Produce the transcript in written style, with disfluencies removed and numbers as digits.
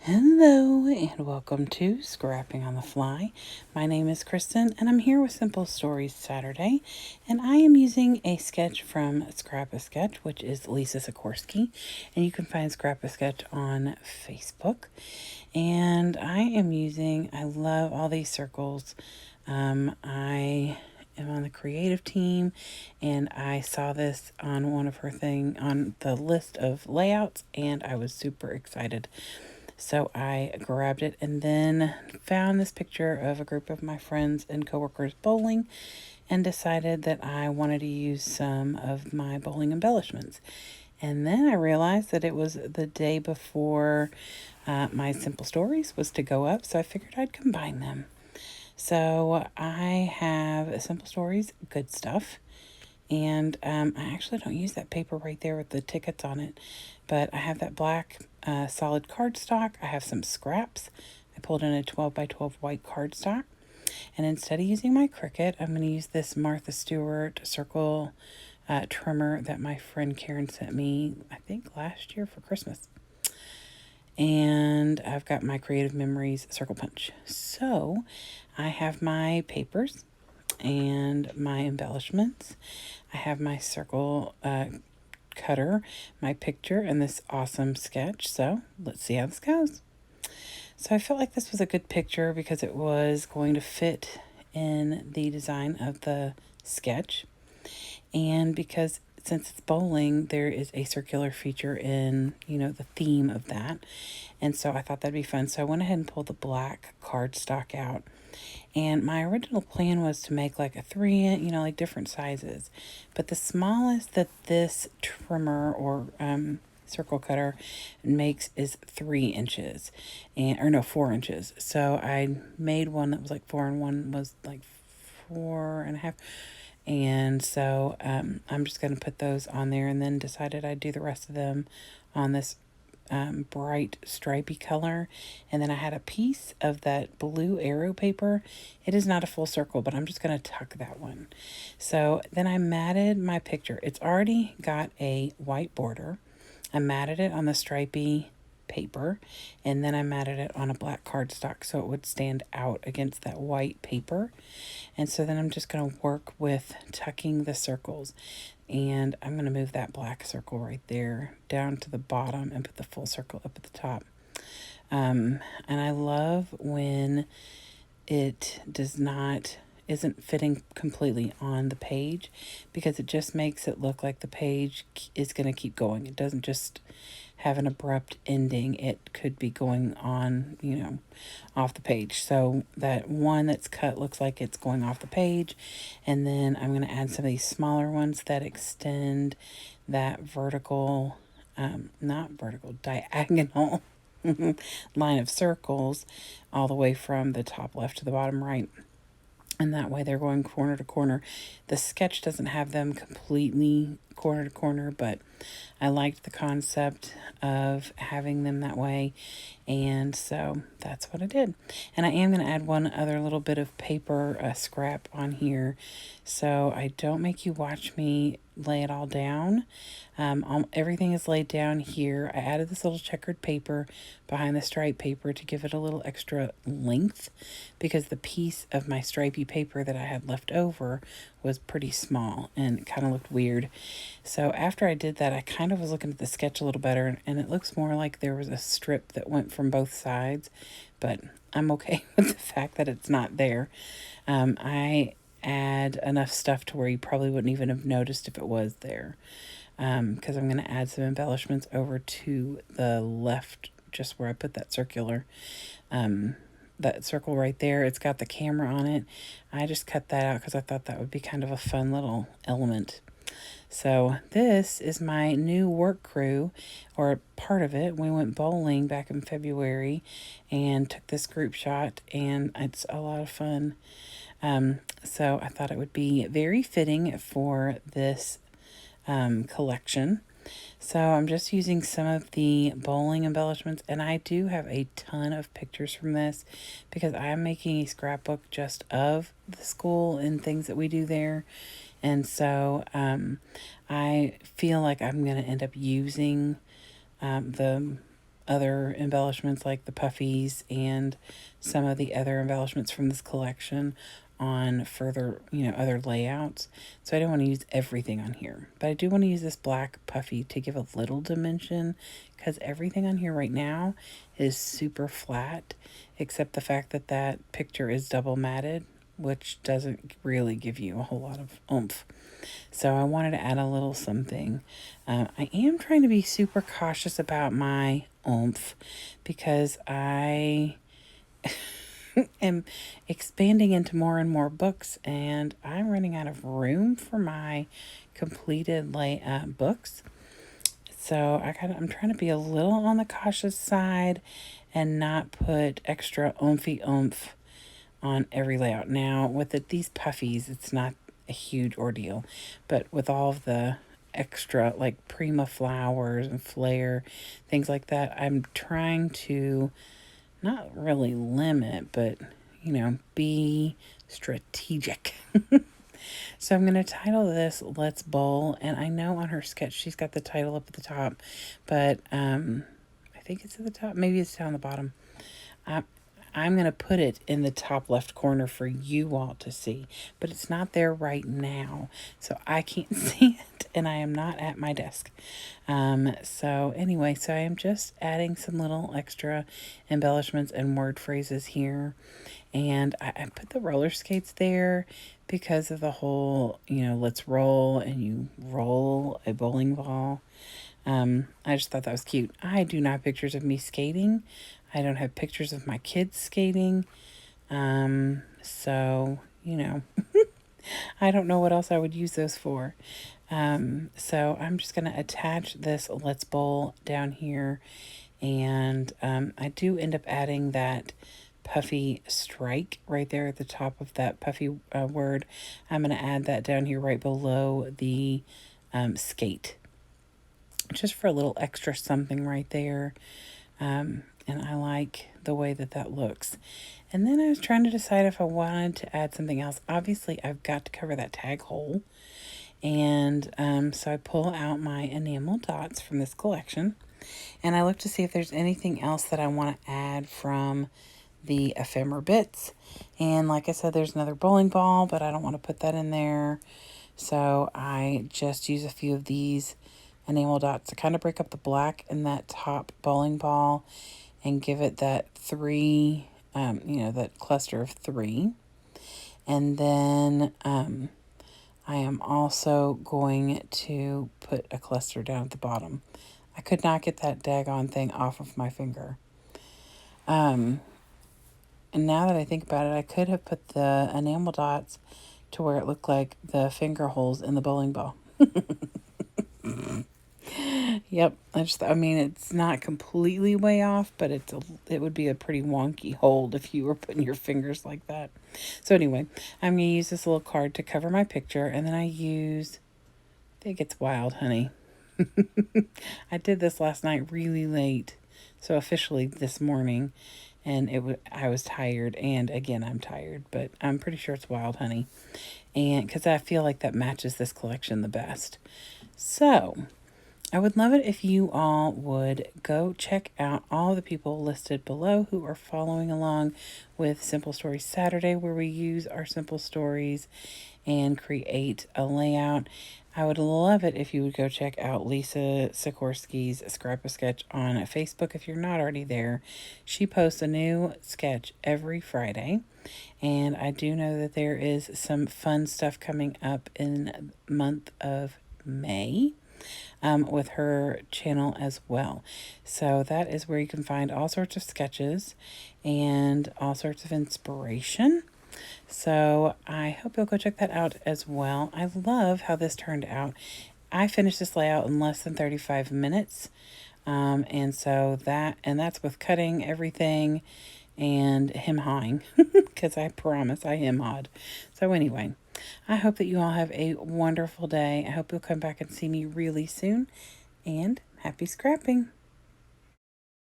Hello and welcome to Scrapping on the Fly. My name is Kristen and I'm here with Simple Stories Saturday, and I am using a sketch from Scrap a Sketch, which is Lisa Sikorsky, and you can find Scrap a Sketch on Facebook. And I love all these circles. I am on the creative team, and I saw this on on the list of layouts, and I was super excited. So I grabbed it and then found this picture of a group of my friends and coworkers bowling and decided that I wanted to use some of my bowling embellishments. And then I realized that it was the day before my Simple Stories was to go up, so I figured I'd combine them. So I have Simple Stories Good Stuff, and I actually don't use that paper right there with the tickets on it, but I have that black solid cardstock. I have some scraps. I pulled in a 12 by 12 white cardstock. And instead of using my Cricut, I'm going to use this Martha Stewart circle trimmer that my friend Karen sent me, I think last year for Christmas. And I've got my Creative Memories circle punch. So I have my papers and my embellishments. I have my circle cutter, my picture, and this awesome sketch. So let's see how this goes. So I felt like this was a good picture because it was going to fit in the design of the sketch. And because since it's bowling, there is a circular feature in, the theme of that. And so I thought that'd be fun. So I went ahead and pulled the black cardstock out. And my original plan was to make like a 3-inch, like different sizes. But the smallest that this trimmer or circle cutter makes is 3 inches, and or no, 4 inches. So I made one that was like 4 and one was like 4.5. And so I'm just going to put those on there, and then decided I'd do the rest of them on this bright stripy color. And then I had a piece of that blue arrow paper. It is not a full circle, but I'm just going to tuck that one. So then I matted my picture. It's already got a white border. I matted it on the stripy paper, and then I matted it on a black cardstock so it would stand out against that white paper. And so then I'm just going to work with tucking the circles, and I'm going to move that black circle right there down to the bottom and put the full circle up at the top. And I love when it isn't fitting completely on the page, because it just makes it look like the page is going to keep going. It doesn't just have an abrupt ending. It could be going on, off the page. So that one that's cut looks like it's going off the page. And then I'm going to add some of these smaller ones that extend that vertical, not vertical, diagonal line of circles all the way from the top left to the bottom right. And that way they're going corner to corner. The sketch doesn't have them completely corner to corner, but I liked the concept of having them that way. And so that's what I did. And I am going to add one other little bit of paper scrap on here, so I don't make you watch me lay it all down. Everything is laid down here. I added this little checkered paper behind the stripe paper to give it a little extra length, because the piece of my stripy paper that I had left over was pretty small and it kind of looked weird. So after I did that, I kind of was looking at the sketch a little better, and it looks more like there was a strip that went from both sides, but I'm okay with the fact that it's not there. I add enough stuff to where you probably wouldn't even have noticed if it was there, because I'm going to add some embellishments over to the left, just where I put that that circle right there. It's got the camera on it. I just cut that out because I thought that would be kind of a fun little element. So this is my new work crew, or part of it. We went bowling back in February and took this group shot, and it's a lot of fun. So I thought it would be very fitting for this collection. So I'm just using some of the bowling embellishments, and I do have a ton of pictures from this because I'm making a scrapbook just of the school and things that we do there. And so I feel like I'm going to end up using the other embellishments like the puffies and some of the other embellishments from this collection on further, other layouts. So I don't want to use everything on here, but I do want to use this black puffy to give a little dimension, because everything on here right now is super flat, except the fact that that picture is double matted, which doesn't really give you a whole lot of oomph. So I wanted to add a little something. I am trying to be super cautious about my oomph, because I am expanding into more and more books, and I'm running out of room for my completed books. So I'm trying to be a little on the cautious side and not put extra oomphy oomph on every layout. Now with these puffies, it's not a huge ordeal, but with all of the extra like Prima flowers and flare, things like that, I'm trying to not really limit, but be strategic. So I'm going to title this Let's Bowl, and I know on her sketch she's got the title up at the top, but I think it's at the top, maybe it's down the bottom. I'm going to put it in the top left corner for you all to see, but it's not there right now, so I can't see it, and I am not at my desk. So anyway, so I am just adding some little extra embellishments and word phrases here, and I put the roller skates there because of the whole, let's roll, and you roll a bowling ball. I just thought that was cute. I do not have pictures of me skating. I don't have pictures of my kids skating. So, I don't know what else I would use those for. So I'm just going to attach this Let's Bowl down here. And I do end up adding that puffy strike right there at the top of that puffy word. I'm going to add that down here right below the skate, just for a little extra something right there. And I like the way that looks. And then I was trying to decide if I wanted to add something else. Obviously, I've got to cover that tag hole. And so I pull out my enamel dots from this collection, and I look to see if there's anything else that I want to add from the ephemera bits. And like I said, there's another bowling ball, but I don't want to put that in there. So I just use a few of these enamel dots to kind of break up the black in that top bowling ball and give it that three, that cluster of three. And then I am also going to put a cluster down at the bottom. I could not get that daggone thing off of my finger. And now that I think about it, I could have put the enamel dots to where it looked like the finger holes in the bowling ball. Yep, I mean, it's not completely way off, but it would be a pretty wonky hold if you were putting your fingers like that. So anyway, I'm going to use this little card to cover my picture, and then I think it's Wild Honey. I did this last night really late, so officially this morning, and I was tired, and again, I'm tired, but I'm pretty sure it's Wild Honey, and because I feel like that matches this collection the best. So I would love it if you all would go check out all the people listed below who are following along with Simple Stories Saturday, where we use our simple stories and create a layout. I would love it if you would go check out Lisa Sikorsky's Scrap a Sketch on Facebook if you're not already there. She posts a new sketch every Friday, and I do know that there is some fun stuff coming up in the month of May. With her channel as well. So that is where you can find all sorts of sketches and all sorts of inspiration. So I hope you'll go check that out as well. I love how this turned out. I finished this layout in less than 35 minutes. And that's with cutting everything and hem-hawing, because I promise I hem-hawed. So anyway, I hope that you all have a wonderful day. I hope you'll come back and see me really soon, and happy scrapping.